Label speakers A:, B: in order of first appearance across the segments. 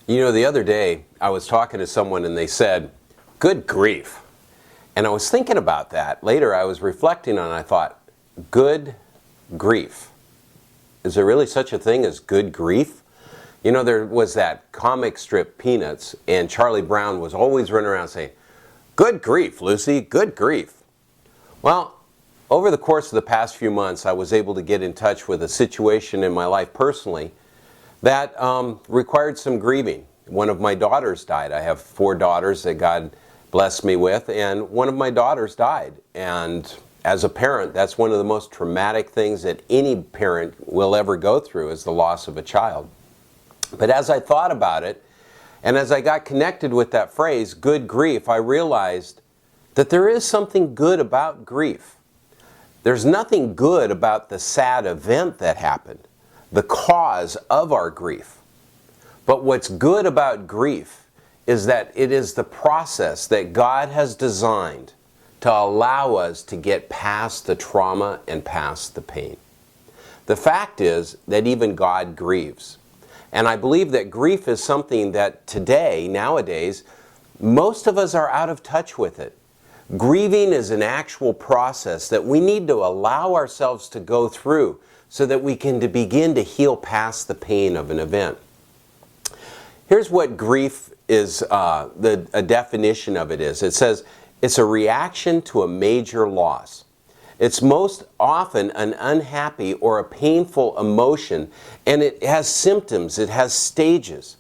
A: You know, the other day I was talking to someone and they said, "Good grief." And I was thinking about that. Later I was reflecting on it and I thought, good grief. Is there really such a thing as good grief? You know, there was that comic strip Peanuts, and Charlie Brown was always running around saying, "Good grief, Lucy, good grief." Well, over the course of the past few months, I was able to get in touch with a situation in my life personally that required some grieving. One of my daughters died. I have 4 daughters that God blessed me with, and one of my daughters died. And as a parent, that's one of the most traumatic things that any parent will ever go through, is the loss of a child. But as I thought about it, and as I got connected with that phrase, good grief, I realized that there is something good about grief. There's nothing good about the sad event that happened, the cause of our grief. But what's good about grief is that it is the process that God has designed to allow us to get past the trauma and past the pain. The fact is that even God grieves. And I believe that grief is something that today, nowadays, most of us are out of touch with it. Grieving is an actual process that we need to allow ourselves to go through so that we can begin to heal past the pain of an event. Here's what grief is, a definition of it is. It says it's a reaction to a major loss. It's most often an unhappy or a painful emotion, and it has symptoms, it has stages.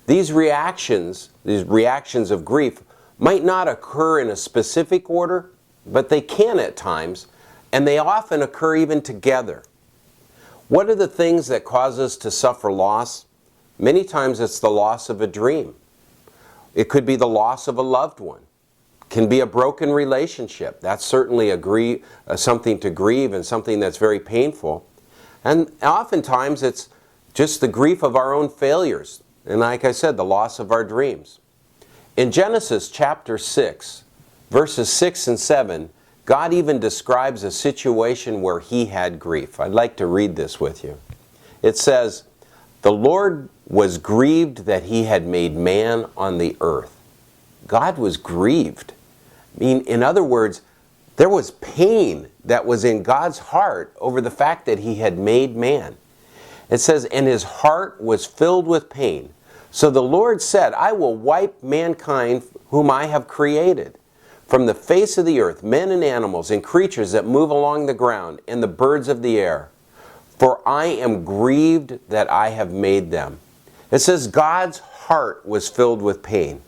A: These reactions of grief might not occur in a specific order, but they can at times, and they often occur even together. What are the things that cause us to suffer loss? Many times it's the loss of a dream. It could be the loss of a loved one. Can be a broken relationship. That's certainly something to grieve and something that's very painful. And oftentimes it's just the grief of our own failures. And like I said, the loss of our dreams. In Genesis chapter 6, verses 6 and 7, God even describes a situation where he had grief. I'd like to read this with you. It says, "The Lord was grieved that he had made man on the earth." God was grieved. I mean, in other words, there was pain that was in God's heart over the fact that he had made man. It says, "And his heart was filled with pain. So the Lord said, I will wipe mankind whom I have created from the face of the earth, men and animals and creatures that move along the ground and the birds of the air. For I am grieved that I have made them." It says God's heart was filled with pain.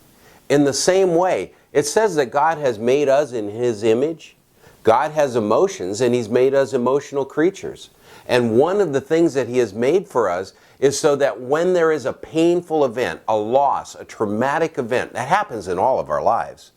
A: In the same way, it says that God has made us in his image. God has emotions, and he's made us emotional creatures. And one of the things that he has made for us is so that when there is a painful event, a loss, a traumatic event, that happens in all of our lives,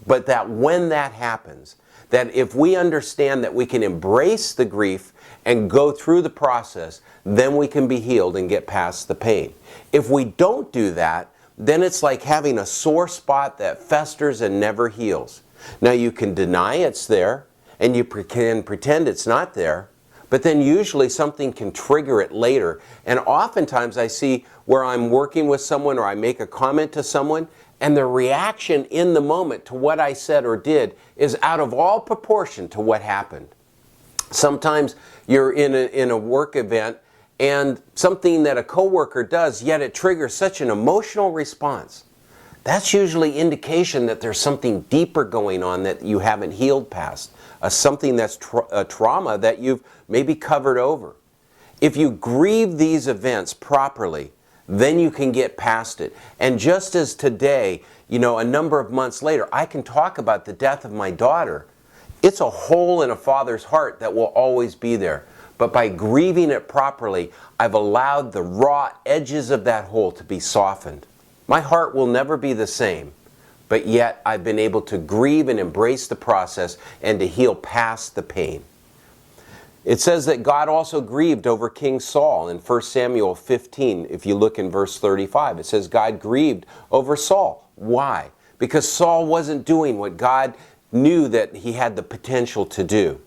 A: but that when that happens, that if we understand that we can embrace the grief and go through the process, then we can be healed and get past the pain. If we don't do that, then it's like having a sore spot that festers and never heals. Now you can deny it's there, and you can pretend it's not there, but then usually something can trigger it later. And oftentimes I see where I'm working with someone or I make a comment to someone, and their reaction in the moment to what I said or did is out of all proportion to what happened. Sometimes you're in a work event and something that a coworker does, yet it triggers such an emotional response. That's usually indication that there's something deeper going on that you haven't healed past, something that's a trauma that you've maybe covered over. If you grieve these events properly, then you can get past it. And just as today, a number of months later, I can talk about the death of my daughter. It's a hole in a father's heart that will always be there. But by grieving it properly, I've allowed the raw edges of that hole to be softened. My heart will never be the same, but yet I've been able to grieve and embrace the process and to heal past the pain. It says that God also grieved over King Saul in 1 Samuel 15. If you look in verse 35, it says God grieved over Saul. Why? Because Saul wasn't doing what God knew that he had the potential to do.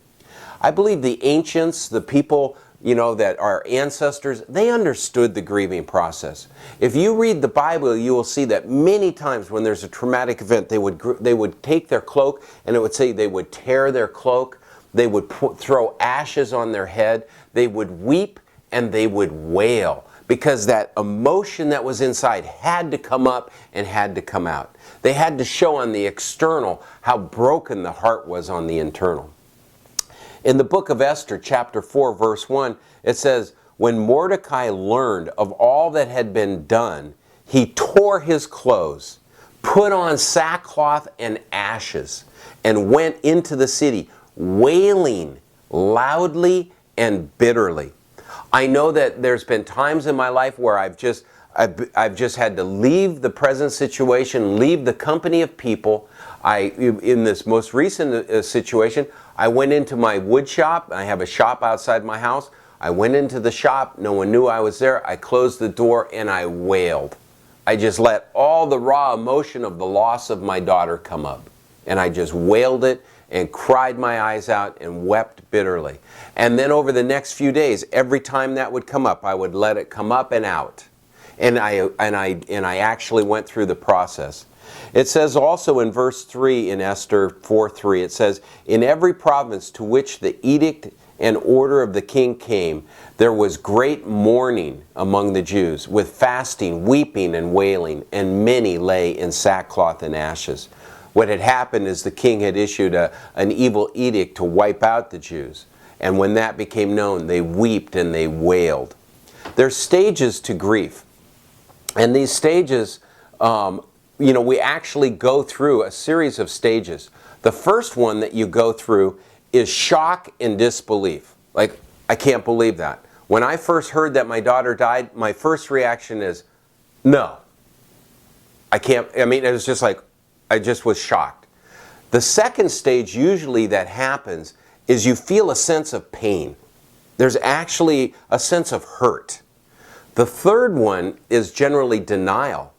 A: I believe the ancients, the people that our ancestors, they understood the grieving process. If you read the Bible, you will see that many times when there's a traumatic event, they would take their cloak, and it would say they would tear their cloak, they would throw ashes on their head, they would weep, and they would wail, because that emotion that was inside had to come up and had to come out. They had to show on the external how broken the heart was on the internal. In the book of Esther, chapter 4, verse 1, it says, "When Mordecai learned of all that had been done, he tore his clothes, put on sackcloth and ashes, and went into the city, wailing loudly and bitterly." I know that there's been times in my life where I've just had to leave the present situation, leave the company of people. In this most recent situation, I went into my wood shop. I have a shop outside my house. I went into the shop. No one knew I was there. I closed the door and I wailed. I just let all the raw emotion of the loss of my daughter come up. And I just wailed it and cried my eyes out and wept bitterly. And then over the next few days, every time that would come up, I would let it come up and out. And I actually went through the process. It says also in verse 3 in Esther 4:3, it says, "In every province to which the edict and order of the king came, there was great mourning among the Jews, with fasting, weeping, and wailing, and many lay in sackcloth and ashes." What had happened is the king had issued an evil edict to wipe out the Jews. And when that became known, they wept and they wailed. There's stages to grief. And these stages, we actually go through a series of stages. The first one that you go through is shock and disbelief. Like, I can't believe that. When I first heard that my daughter died, my first reaction is, no. It was just like, I just was shocked. The second stage usually that happens is you feel a sense of pain. There's actually a sense of hurt. The third one is generally denial.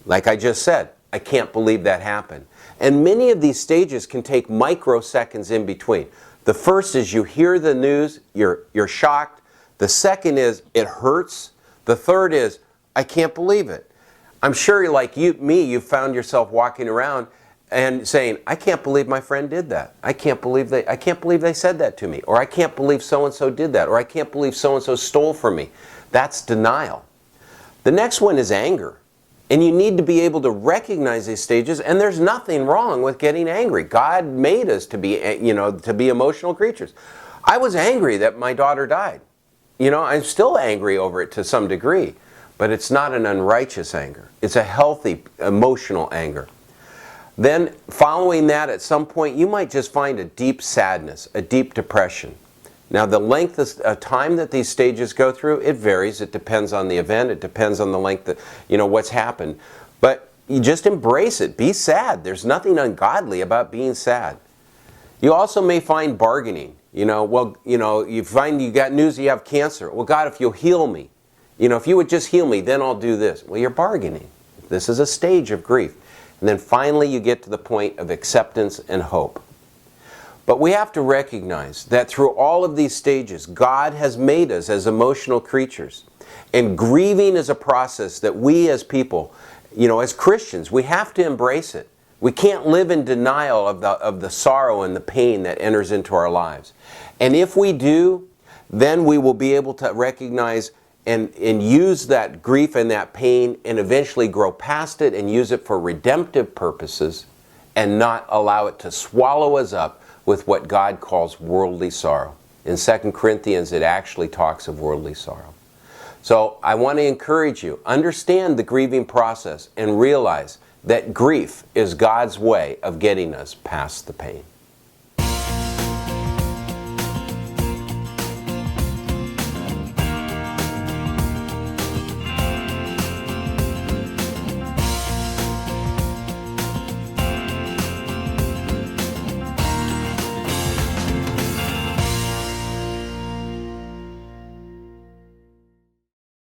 A: Like I just said, I can't believe that happened. And many of these stages can take microseconds in between. The first is you hear the news, you're shocked. The second is it hurts. The third is, I can't believe it. I'm sure like you found yourself walking around and saying, I can't believe my friend did that. I can't believe they said that to me. Or I can't believe so-and-so did that. Or I can't believe so-and-so stole from me. That's denial. The next one is anger. And you need to be able to recognize these stages, and there's nothing wrong with getting angry. God made us to be emotional creatures. I was angry that my daughter died. I'm still angry over it to some degree, but it's not an unrighteous anger. It's a healthy, emotional anger. Then following that, at some point, you might just find a deep sadness, a deep depression. Now, the length of time that these stages go through, it varies. It depends on the event. It depends on the length of, what's happened. But you just embrace it. Be sad. There's nothing ungodly about being sad. You also may find bargaining. You find you got news you have cancer. Well, God, if you'll heal me, if you would just heal me, then I'll do this. Well, you're bargaining. This is a stage of grief. And then finally you get to the point of acceptance and hope. But we have to recognize that through all of these stages, God has made us as emotional creatures. And grieving is a process that we as people, as Christians, we have to embrace it. We can't live in denial of the sorrow and the pain that enters into our lives. And if we do, then we will be able to recognize and use that grief and that pain and eventually grow past it and use it for redemptive purposes and not allow it to swallow us up with what God calls worldly sorrow. In 2 Corinthians, it actually talks of worldly sorrow. So I want to encourage you, understand the grieving process and realize that grief is God's way of getting us past the pain.